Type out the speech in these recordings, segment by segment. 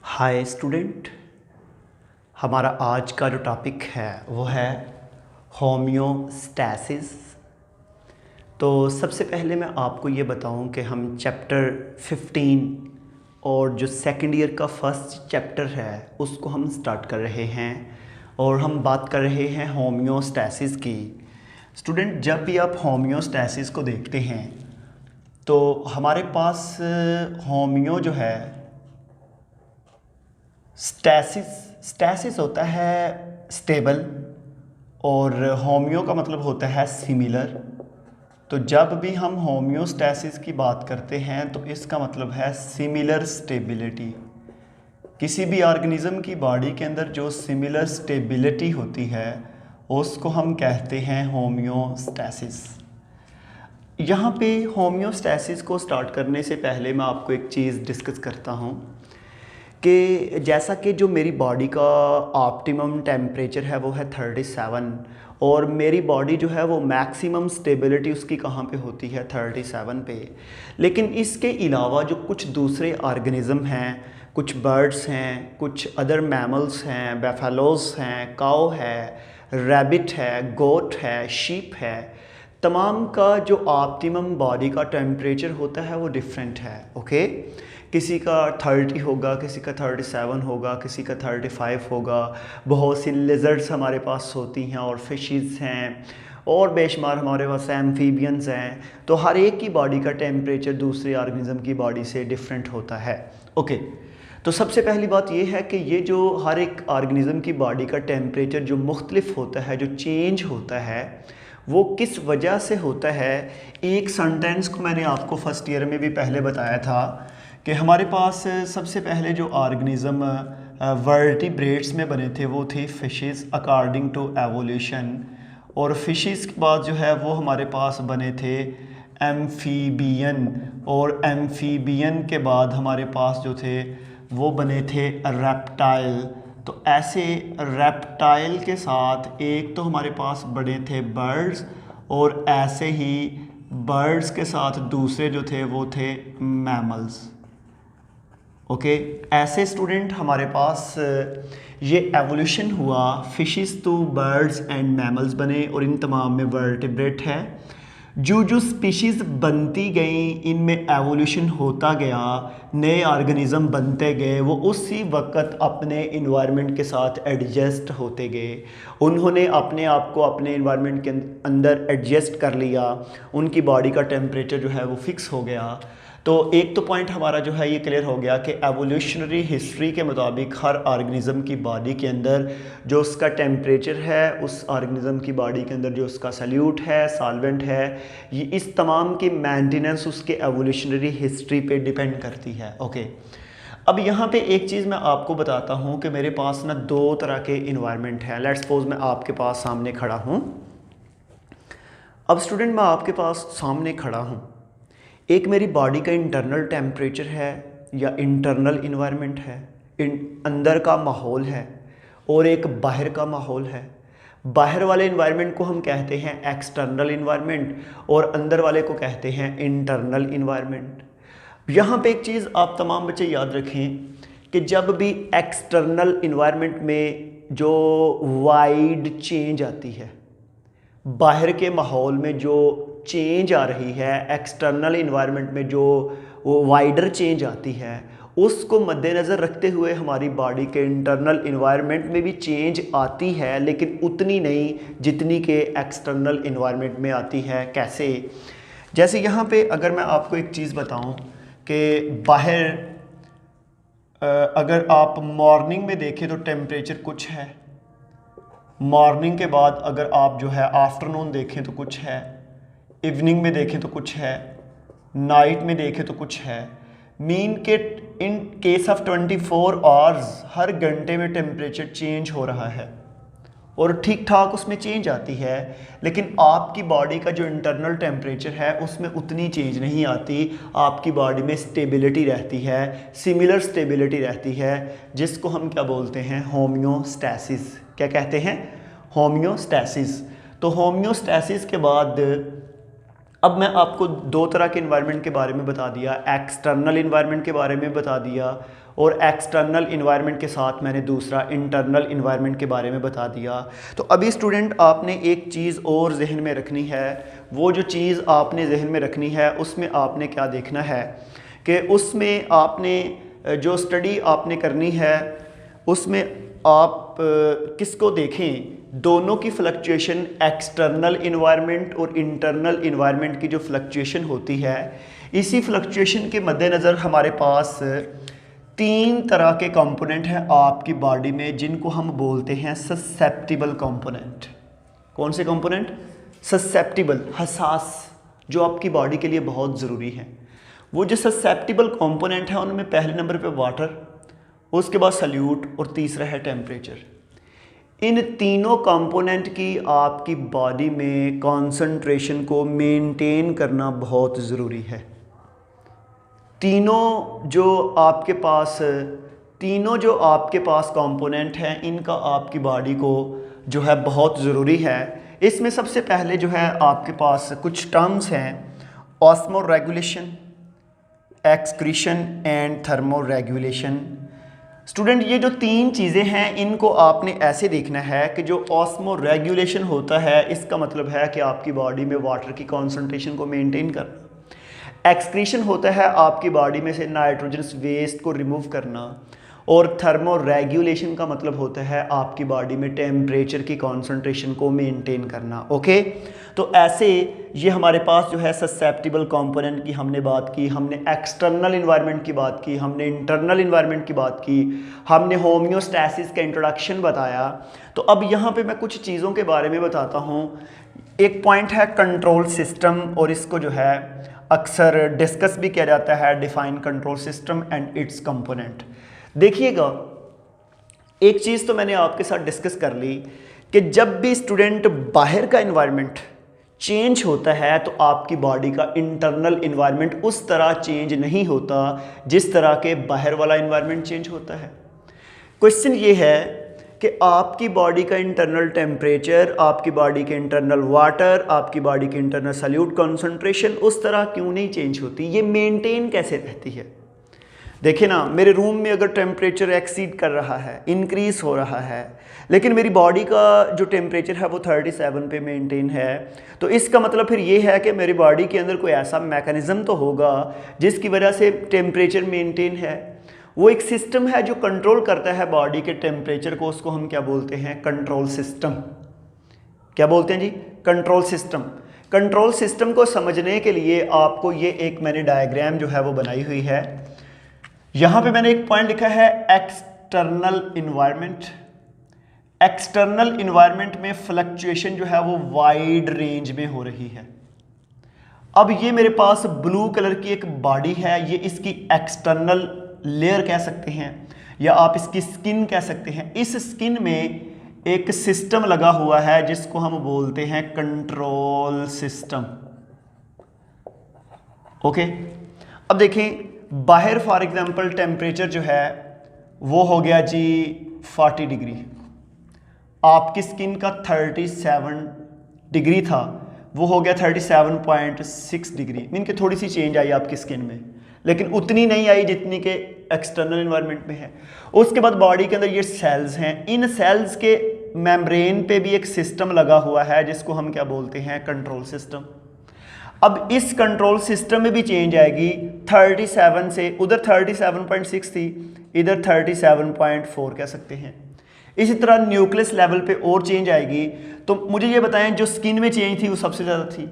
Hi student. हमारा आज का जो टॉपिक है वो है होम्योस्टैसिस। तो सबसे पहले मैं आपको ये बताऊं कि हम चैप्टर 15 और जो सेकंड ईयर का फर्स्ट चैप्टर है उसको हम स्टार्ट कर रहे हैं और हम बात कर रहे हैं होम्योस्टैसिस की। स्टूडेंट, जब भी आप होम्योस्टैसिस को देखते हैं तो हमारे पास होम्यो जो है स्टैसिस होता है स्टेबल और होम्यो का मतलब होता है सिमिलर। तो जब भी हम होम्योस्टैसिस की बात करते हैं तो इसका मतलब है सिमिलर स्टेबिलिटी। किसी भी ऑर्गेनिज्म की बॉडी के अंदर जो सिमिलर स्टेबिलिटी होती है उसको हम कहते हैं होम्योस्टैसिस। यहाँ पे होम्योस्टैसिस को स्टार्ट करने से पहले मैं आपको एक चीज़ डिस्कस करता हूँ कि जैसा कि जो मेरी बॉडी का ऑप्टिमम टेम्परेचर है वो है 37 और मेरी बॉडी जो है वो मैक्सिमम स्टेबिलिटी उसकी कहाँ पे होती है 37 पे। लेकिन इसके अलावा जो कुछ दूसरे ऑर्गेनिज़म हैं, कुछ बर्ड्स हैं, कुछ अदर मैमल्स हैं, बेफेलोज हैं, काऊ है, रैबिट है, गोट है, शीप है, तमाम का जो ऑप्टिमम बॉडी का टेम्परेचर होता है वो डिफरेंट है। ओके, किसी का 30 होगा, किसी का 37 होगा, किसी का 35 होगा। बहुत सी लिजर्ड्स हमारे पास होती हैं और फिशेस हैं और बेशुमार हमारे पास एम्फीबियंस हैं। तो हर एक की बॉडी का टेम्परेचर दूसरे ऑर्गेनिज्म की बॉडी से डिफरेंट होता है। ओके, तो सबसे पहली बात ये है कि ये जो हर एक ऑर्गेनिज्म की बॉडी का टेम्परेचर जो मुख्तलिफ होता है, जो चेंज होता है, वो किस वजह से होता है। एक सेंटेंस को मैंने आपको फर्स्ट ईयर में भी पहले बताया था कि हमारे पास सबसे पहले जो ऑर्गेनिज्म वर्टिब्रेट्स में बने थे वो थे फिशेस अकॉर्डिंग टू एवोल्यूशन। और फिशेस के बाद जो है वो हमारे पास बने थे एम्फीबियन और एम्फीबियन के बाद हमारे पास जो थे वो बने थे रेप्टाइल। तो ऐसे रेप्टाइल के साथ एक तो हमारे पास बने थे बर्ड्स और ऐसे ही बर्ड्स के साथ दूसरे जो थे वो थे मैमल्स। ओके, ऐसे स्टूडेंट हमारे पास ये एवोल्यूशन हुआ, फिशेस तो बर्ड्स एंड मैमल्स बने और इन तमाम में वर्टिब्रेट है। जो जो स्पीशीज़ बनती गई इनमें एवोल्यूशन होता गया, नए ऑर्गेनिज्म बनते गए, वो उसी वक्त अपने इन्वायरमेंट के साथ एडजस्ट होते गए। उन्होंने अपने आप को अपने इन्वायरमेंट के अंदर एडजस्ट कर लिया, उनकी बॉडी का टेम्परेचर जो है वो फिक्स हो गया। तो एक तो पॉइंट हमारा जो है ये क्लियर हो गया कि एवोल्यूशनरी हिस्ट्री के मुताबिक हर ऑर्गेनिज्म की बॉडी के अंदर जो उसका टेम्परेचर है, उस ऑर्गेनिज्म की बॉडी के अंदर जो उसका सल्यूट है, सॉल्वेंट है, ये इस तमाम की मेंटेनेंस उसके एवोल्यूशनरी हिस्ट्री पे डिपेंड करती है। ओके, अब यहाँ पे एक चीज़ मैं आपको बताता हूँ कि मेरे पास ना दो तरह के इन्वायरमेंट हैं। लेट्स सपोज मैं आपके पास सामने खड़ा हूँ। अब स्टूडेंट, मैं आपके पास सामने खड़ा हूँ, एक मेरी बॉडी का इंटरनल टेम्परेचर है या इंटरनल इन्वायरमेंट है, अंदर का माहौल है, और एक बाहर का माहौल है। बाहर वाले इन्वायरमेंट को हम कहते हैं एक्सटर्नल इन्वायरमेंट और अंदर वाले को कहते हैं इंटरनल इन्वायरमेंट। यहाँ पे एक चीज़ आप तमाम बच्चे याद रखें कि जब भी एक्सटर्नल इन्वायरमेंट में जो वाइड चेंज आती है, बाहर के माहौल में जो चेंज आ रही है, एक्सटर्नल इन्वायरमेंट में जो वो वाइडर चेंज आती है, उसको मद्देनज़र रखते हुए हमारी बॉडी के इंटरनल इन्वायरमेंट में भी चेंज आती है, लेकिन उतनी नहीं जितनी के एक्सटर्नल इन्वायरमेंट में आती है। कैसे? जैसे यहाँ पे अगर मैं आपको एक चीज़ बताऊँ कि बाहर अगर आप मॉर्निंग में देखें तो टेम्परेचर कुछ है, मॉर्निंग के बाद अगर आप जो है आफ्टरनून देखें तो कुछ है, इवनिंग में देखें तो कुछ है, नाइट में देखें तो कुछ है। मीन के इन केस ऑफ 24 आवर्स हर घंटे में टेम्परेचर चेंज हो रहा है और ठीक ठाक उसमें चेंज आती है, लेकिन आपकी बॉडी का जो इंटरनल टेम्परेचर है उसमें उतनी चेंज नहीं आती। आपकी बॉडी में स्टेबिलिटी रहती है, सिमिलर स्टेबिलिटी रहती है, जिसको हम क्या बोलते हैं? होम्योस्टैसिस। क्या कहते हैं? होम्योस्टैसिस। तो होम्योस्टैसिस के बाद अब मैं आपको दो तरह के इन्वायरमेंट के बारे में बता दिया, एक्सटर्नल इन्वायरमेंट के बारे में बता दिया और एक्सटर्नल इन्वायरमेंट के साथ मैंने दूसरा इंटरनल इन्वायरमेंट के बारे में बता दिया। तो अभी स्टूडेंट आपने एक चीज़ और जहन में रखनी है, वो जो चीज़ आपने जहन में रखनी है उसमें आपने क्या देखना है कि उसमें आपने जो स्टडी आपने करनी है उसमें आप किसको देखें, दोनों की फ्लक्चुएशन, एक्सटर्नल इन्वायरमेंट और इंटरनल इन्वायरमेंट की जो फ्लक्चुएशन होती है, इसी फ्लक्चुएशन के मद्देनज़र हमारे पास 3 तरह के कंपोनेंट हैं आपकी बॉडी में जिनको हम बोलते हैं ससेप्टिबल कंपोनेंट। कौन से कंपोनेंट? ससेप्टिबल, हसास, जो आपकी बॉडी के लिए बहुत ज़रूरी है। वो जो ससेप्टिबल कंपोनेंट है उनमें पहले नंबर पे वाटर, उसके बाद सल्यूट और तीसरा है टेम्परेचर। इन तीनों कंपोनेंट की आपकी बॉडी में कंसंट्रेशन को मेंटेन करना बहुत ज़रूरी है। तीनों जो आपके पास कंपोनेंट हैं इनका आपकी बॉडी को जो है बहुत ज़रूरी है। इसमें सबसे पहले जो है आपके पास कुछ टर्म्स हैं, osmoregulation, excretion and thermoregulation. Student ये जो 3 चीज़ें हैं इनको आपने ऐसे देखना है कि जो ऑस्मोरेगुलेशन होता है इसका मतलब है कि आपकी बॉडी में वाटर की कॉन्सेंट्रेशन को मेंटेन करना। एक्सक्रीशन होता है आपकी बॉडी में से नाइट्रोजनस वेस्ट को रिमूव करना। और थर्मोरेगुलेशन का मतलब होता है आपकी बॉडी में टेम्परेचर की कॉन्सेंट्रेशन को मेंटेन करना। ओके, तो ऐसे ये हमारे पास जो है ससेप्टिबल कंपोनेंट की हमने बात की, हमने एक्सटर्नल इन्वायरमेंट की बात की, हमने इंटरनल इन्वायरमेंट की बात की, हमने होम्योस्टैसिस का इंट्रोडक्शन बताया। तो अब यहाँ पे मैं कुछ चीज़ों के बारे में बताता हूँ। एक पॉइंट है कंट्रोल सिस्टम, और इसको जो है अक्सर डिस्कस भी किया जाता है, define control system and it's component. देखिएगा, एक चीज़ तो मैंने आपके साथ डिस्कस कर ली कि जब भी स्टूडेंट बाहर का इन्वायरमेंट चेंज होता है तो आपकी बॉडी का इंटरनल इन्वायरमेंट उस तरह चेंज नहीं होता जिस तरह के बाहर वाला इन्वायरमेंट चेंज होता है। क्वेश्चन ये है कि आपकी बॉडी का इंटरनल टेम्परेचर, आपकी बॉडी के इंटरनल वाटर, आपकी बॉडी के इंटरनल सॉल्यूट कॉन्सेंट्रेशन उस तरह क्यों नहीं चेंज होती, ये मेंटेन कैसे रहती है। देखिए ना, मेरे रूम में अगर टेम्परेचर एक्सीड कर रहा है, इंक्रीज हो रहा है, लेकिन मेरी बॉडी का जो टेम्परेचर है वो 37 पे मेंटेन है, तो इसका मतलब फिर ये है कि मेरी बॉडी के अंदर कोई ऐसा मैकेनिज्म तो होगा जिसकी वजह से टेम्परेचर मेंटेन है। वो एक सिस्टम है जो कंट्रोल करता है बॉडी के टेम्परेचर को, उसको हम क्या बोलते हैं? Control system. क्या बोलते हैं जी? Control system. कंट्रोल सिस्टम को समझने के लिए आपको ये एक मैंने डायग्राम जो है वो बनाई हुई है। यहाँ पे मैंने एक पॉइंट लिखा है एक्सटर्नल इन्वायरमेंट। एक्सटर्नल इन्वायरमेंट में फ्लक्चुएशन जो है वो वाइड रेंज में हो रही है। अब ये मेरे पास ब्लू कलर की एक बॉडी है, ये इसकी एक्सटर्नल लेयर कह सकते हैं या आप इसकी स्किन कह सकते हैं। इस स्किन में एक सिस्टम लगा हुआ है जिसको हम बोलते हैं कंट्रोल सिस्टम। ओके, अब देखें, बाहर फॉर एग्जांपल टेम्परेचर जो है वो हो गया जी 40 डिग्री, आपकी स्किन का 37 डिग्री था, वो हो गया 37.6 डिग्री। मीन कि थोड़ी सी चेंज आई आपकी स्किन में, लेकिन उतनी नहीं आई जितनी के एक्सटर्नल इन्वायरमेंट में है। उसके बाद बॉडी के अंदर ये सेल्स हैं, इन सेल्स के मेम्ब्रेन पे भी एक सिस्टम लगा हुआ है जिसको हम क्या बोलते हैं? Control system. अब इस कंट्रोल सिस्टम में भी चेंज आएगी 37 से, उधर 37.6 थी, इधर 37.4 कह सकते हैं। इसी तरह न्यूक्लियस लेवल पे और चेंज आएगी। तो मुझे ये बताएं, जो स्किन में चेंज थी वो सबसे ज़्यादा थी,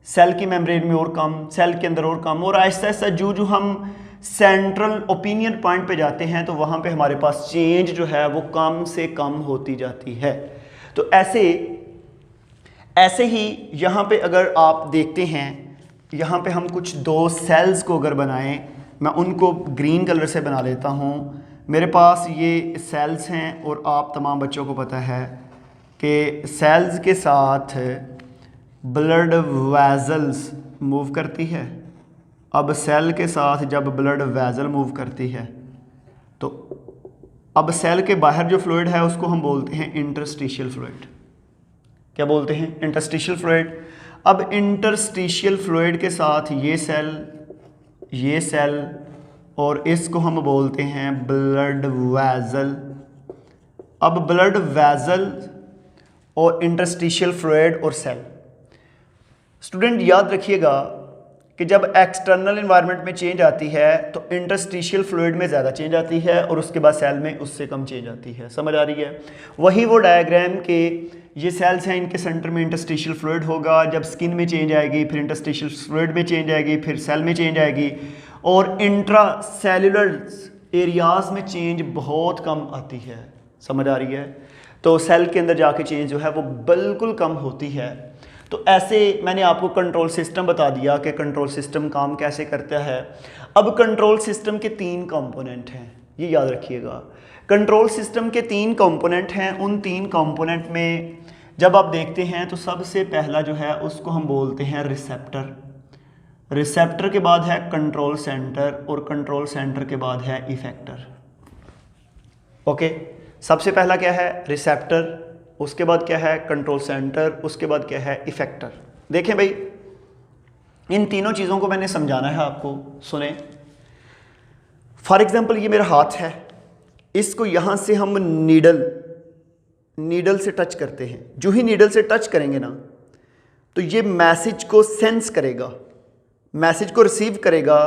सेल की मेम्ब्रेन में और कम, सेल के अंदर और कम, और आहिस्ता आहिस्ता जो हम सेंट्रल ओपिनियन पॉइंट पे जाते हैं तो वहाँ पे हमारे पास चेंज जो है वो कम से कम होती जाती है। तो ऐसे ही यहाँ पे अगर आप देखते हैं, यहाँ पे हम कुछ 2 सेल्स को अगर बनाएं, मैं उनको ग्रीन कलर से बना लेता हूँ। मेरे पास ये सेल्स हैं और आप तमाम बच्चों को पता है कि सेल्स के साथ ब्लड वेजल्स मूव करती है। अब सेल के साथ जब ब्लड वेजल मूव करती है तो अब सेल के बाहर जो फ्लूइड है उसको हम बोलते हैं इंटरस्टिशियल फ्लूइड। क्या बोलते हैं? Interstitial fluid. अब इंटरस्टिशियल फ्लूइड के साथ ये सेल और इसको हम बोलते हैं ब्लड वेसल। अब ब्लड वेसल और इंटरस्टिशियल फ्लूइड और सेल, स्टूडेंट याद रखिएगा कि जब एक्सटर्नल इन्वायरमेंट में चेंज आती है तो इंटरस्टिशियल फ्लूइड में ज़्यादा चेंज आती है और उसके बाद सेल में उससे कम चेंज आती है। समझ आ रही है? वही वो डायग्राम के ये सेल्स हैं, इनके सेंटर में इंटरस्टिशियल फ्लूइड होगा, जब स्किन में चेंज आएगी फिर इंटरस्टिशियल फ्लूइड में चेंज आएगी, फिर सेल में चेंज आएगी, और इंट्रा सेलुलर एरियाज में चेंज बहुत कम आती है। समझ आ रही है? तो सेल के अंदर जाके चेंज जो है वो बिल्कुल कम होती है। तो ऐसे मैंने आपको कंट्रोल सिस्टम बता दिया कि कंट्रोल सिस्टम काम कैसे करता है। अब कंट्रोल सिस्टम के 3 कंपोनेंट हैं, ये याद रखिएगा। कंट्रोल सिस्टम के 3 कंपोनेंट हैं। उन 3 कंपोनेंट में जब आप देखते हैं तो सबसे पहला जो है उसको हम बोलते हैं रिसेप्टर। रिसेप्टर के बाद है कंट्रोल सेंटर और कंट्रोल सेंटर के बाद है इफेक्टर। ओके, सबसे पहला क्या है? रिसेप्टर, उसके बाद क्या है? कंट्रोल सेंटर, उसके बाद क्या है? इफेक्टर। देखें भाई, इन तीनों चीज़ों को मैंने समझाना है आपको। सुने, फॉर एग्जांपल ये मेरा हाथ है, इसको यहाँ से हम नीडल से टच करते हैं। जो ही नीडल से टच करेंगे ना तो ये मैसेज को सेंस करेगा, मैसेज को रिसीव करेगा।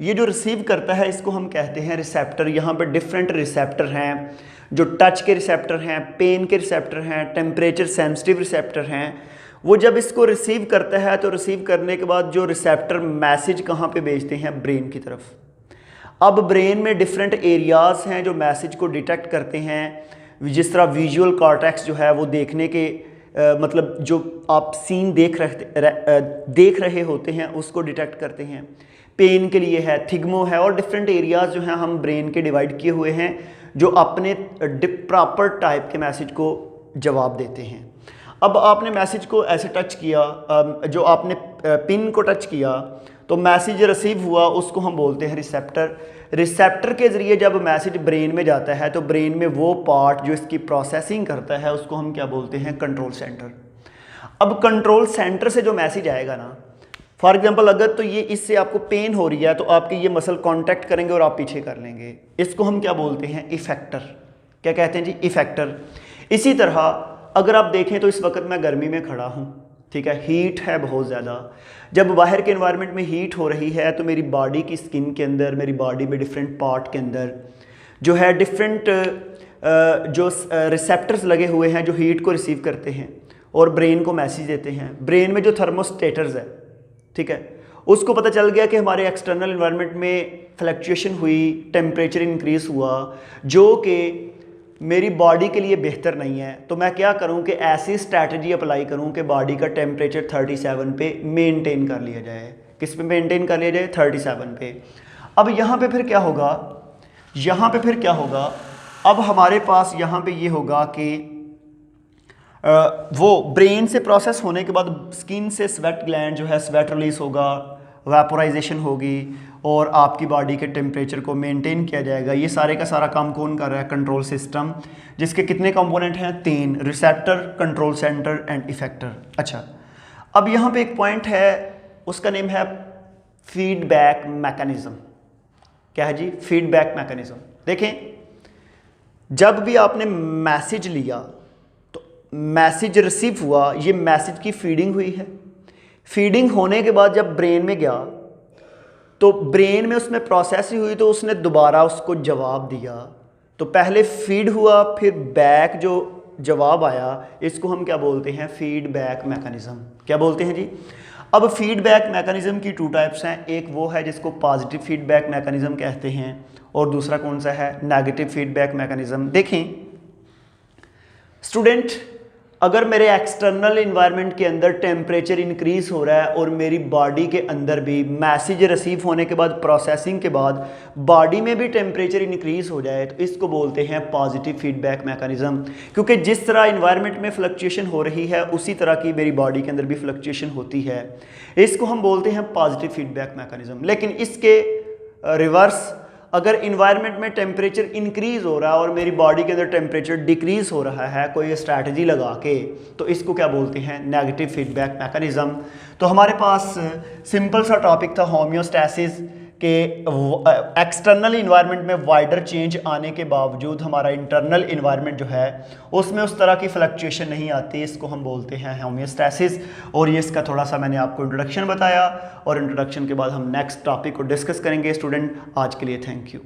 ये जो रिसीव करता है इसको हम कहते हैं रिसेप्टर। यहाँ पे डिफरेंट रिसेप्टर हैं, जो टच के रिसेप्टर हैं, पेन के रिसेप्टर हैं, टेम्परेचर सेंसिटिव रिसेप्टर हैं। वो जब इसको रिसीव करता है तो रिसीव करने के बाद जो रिसेप्टर मैसेज कहाँ पे भेजते हैं? ब्रेन की तरफ। अब ब्रेन में डिफरेंट एरियाज़ हैं जो मैसेज को डिटेक्ट करते हैं। जिस तरह विजुअल कॉर्टेक्स जो है वो देखने के मतलब जो आप सीन देख रहे होते हैं उसको डिटेक्ट करते हैं। पेन के लिए है, थिग्मो है, और डिफरेंट एरियाज़ जो हैं हम ब्रेन के डिवाइड किए हुए हैं जो अपने प्रॉपर टाइप के मैसेज को जवाब देते हैं। अब आपने मैसेज को ऐसे टच किया, जो आपने पिन को टच किया तो मैसेज रिसीव हुआ, उसको हम बोलते हैं रिसेप्टर। रिसेप्टर के ज़रिए जब मैसेज ब्रेन में जाता है तो ब्रेन में वो पार्ट जो इसकी प्रोसेसिंग करता है उसको हम क्या बोलते हैं? Control centre. अब कंट्रोल सेंटर से जो मैसेज आएगा ना, फॉर एग्जाम्पल अगर तो ये इससे आपको पेन हो रही है तो आपके ये मसल कांटेक्ट करेंगे और आप पीछे कर लेंगे, इसको हम क्या बोलते हैं? इफेक्टर। क्या कहते हैं जी? इफेक्टर। इसी तरह अगर आप देखें तो इस वक्त मैं गर्मी में खड़ा हूँ, ठीक है, हीट है बहुत ज़्यादा। जब बाहर के एनवायरनमेंट में हीट हो रही है तो मेरी बॉडी की स्किन के अंदर, मेरी बॉडी में डिफरेंट पार्ट के अंदर जो है डिफरेंट जो रिसेप्टर्स लगे हुए हैं जो हीट को रिसीव करते हैं और ब्रेन को मैसेज देते हैं। ब्रेन में जो थर्मोस्टेटर्स है, ठीक है, उसको पता चल गया कि हमारे एक्सटर्नल इन्वायरमेंट में फ्लक्चुएशन हुई, टेम्परेचर इंक्रीज़ हुआ, जो कि मेरी बॉडी के लिए बेहतर नहीं है। तो मैं क्या करूं कि ऐसी स्ट्रैटेजी अप्लाई करूं कि बॉडी का टेम्परेचर 37 पे मेंटेन कर लिया जाए। किस पे मेंटेन कर लिया जाए? 37 पे। अब यहाँ पे फिर क्या होगा? यहाँ पे फिर क्या होगा? अब हमारे पास यहाँ पे ये होगा कि वो ब्रेन से प्रोसेस होने के बाद स्किन से स्वेट ग्लैंड जो है स्वेट रिलीज होगा, वेपोराइजेशन होगी और आपकी बॉडी के टेम्परेचर को मेंटेन किया जाएगा। ये सारे का सारा काम कौन कर रहा है? कंट्रोल सिस्टम, जिसके कितने कंपोनेंट हैं? 3, receptor, control centre and effector. अच्छा, अब यहाँ पे एक पॉइंट है, उसका नेम है फीडबैक मैकेनिज्म। क्या है जी? Feedback mechanism. देखें, जब भी आपने मैसेज लिया तो मैसेज रिसीव हुआ, ये मैसेज की फीडिंग हुई है। फीडिंग होने के बाद जब ब्रेन में गया तो ब्रेन में उसमें प्रोसेसिंग हुई तो उसने दोबारा उसको जवाब दिया। तो पहले फीड हुआ, फिर बैक जो जवाब आया, इसको हम क्या बोलते हैं? Feedback mechanism. क्या बोलते हैं जी? अब फीडबैक मैकेनिज्म की 2 टाइप्स हैं। एक वो है जिसको पॉजिटिव फीडबैक मैकेनिज्म कहते हैं और दूसरा कौन सा है? Negative feedback mechanism. देखें स्टूडेंट, अगर मेरे एक्सटर्नल इन्वायरमेंट के अंदर टेम्परेचर इंक्रीज़ हो रहा है और मेरी बॉडी के अंदर भी मैसेज रिसीव होने के बाद, प्रोसेसिंग के बाद बॉडी में भी टेम्परेचर इंक्रीज़ हो जाए तो इसको बोलते हैं पॉजिटिव फीडबैक मैकेनिज्म। क्योंकि जिस तरह इन्वायरमेंट में फ्लक्चुएशन हो रही है उसी तरह की मेरी बॉडी के अंदर भी फ्लक्चुएशन होती है, इसको हम बोलते हैं पॉजिटिव फीडबैक मैकेनिज्म। लेकिन इसके रिवर्स, अगर इन्वायरमेंट में टेम्परेचर इंक्रीज़ हो रहा है और मेरी बॉडी के अंदर टेम्परेचर डिक्रीज़ हो रहा है कोई स्ट्रैटेजी लगा के, तो इसको क्या बोलते हैं? Negative feedback mechanism. तो हमारे पास सिंपल सा टॉपिक था होम्योस्टैसिस, कि एक्सटर्नल इन्वायरमेंट में वाइडर चेंज आने के बावजूद हमारा इंटरनल इन्वायरमेंट जो है उसमें उस तरह की फ्लक्चुएशन नहीं आती, इसको हम बोलते हैं होम्योस्टैसिस। और ये इसका थोड़ा सा मैंने आपको इंट्रोडक्शन बताया, और इंट्रोडक्शन के बाद हम नेक्स्ट टॉपिक को डिस्कस करेंगे स्टूडेंट। आज के लिए थैंक यू।